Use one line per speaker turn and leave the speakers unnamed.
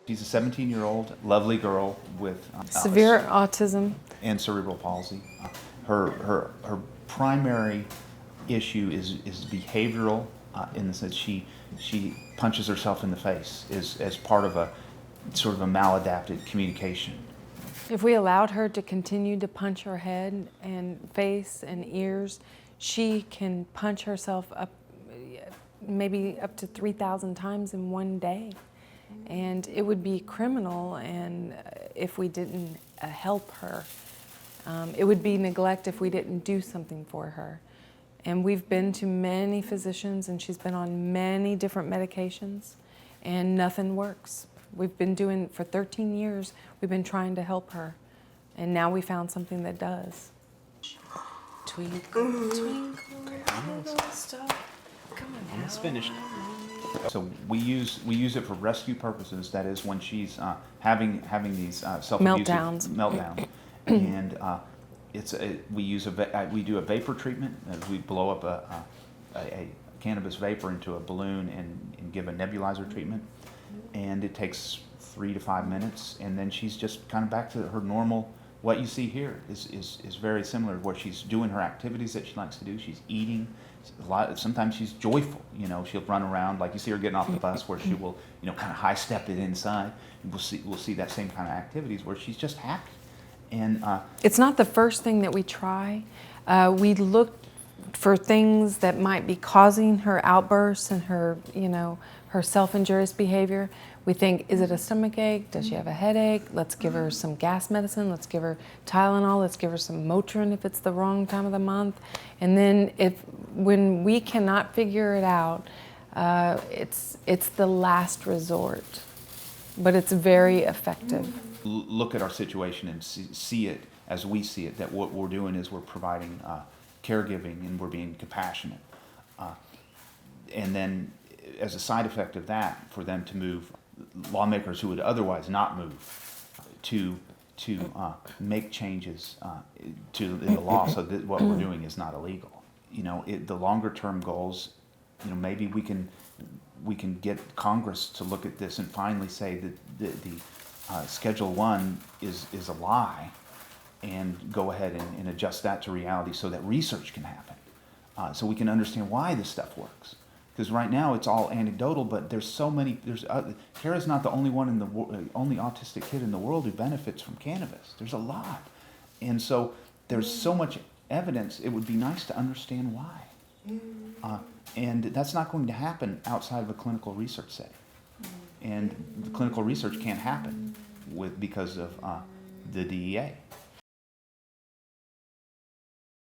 She's a 17-year-old, lovely girl with
severe autism
and cerebral palsy. Her primary issue is behavioral, in the sense she punches herself in the face as part of a sort of a maladapted communication.
If we allowed her to continue to punch her head and face and ears, she can punch herself up maybe up to 3,000 times in one day. And it would be criminal, and if we didn't help her. It would be neglect if we didn't do something for her. And we've been to many physicians, and she's been on many different medications, and nothing works. We've been doing, for 13 years, we've been trying to help her, and now we found something that does.
Twinkle, twinkle, little star. Come on,
Almost finished. So we use it for rescue purposes. That is when she's having these self-abusive meltdowns, and we do a vapor treatment. We blow up a cannabis vapor into a balloon and give a nebulizer treatment, and it takes 3 to 5 minutes, and then she's just kind of back to her normal. What you see here is very similar, where she's doing her activities that she likes to do. She's eating. Sometimes she's joyful. She'll run around, like you see her getting off the bus, where she will, kind of high step it inside. And we'll see that same kind of activities where she's just happy. And
it's not the first thing that we try. We look for things that might be causing her outbursts and her, her self-injurious behavior. We think, is it a stomach ache? Does she have a headache? Let's give her some gas medicine. Let's give her Tylenol. Let's give her some Motrin if it's the wrong time of the month. And then when we cannot figure it out, it's the last resort, but it's very effective.
Look at our situation and see it as we see it, that what we're doing is we're providing caregiving, and we're being compassionate. And then as a side effect of that, for them to move, lawmakers who would otherwise not move, to make changes to the law so that what we're doing is not illegal. The longer term goals, maybe we can get Congress to look at this and finally say that the Schedule 1 is a lie, and go ahead and adjust that to reality so that research can happen, so we can understand why this stuff works. Because right now it's all anecdotal, but there's so many. Kara's not the only only autistic kid in the world who benefits from cannabis. There's a lot, and so there's so much evidence. It would be nice to understand why, and that's not going to happen outside of a clinical research setting, and the clinical research can't happen because of the DEA.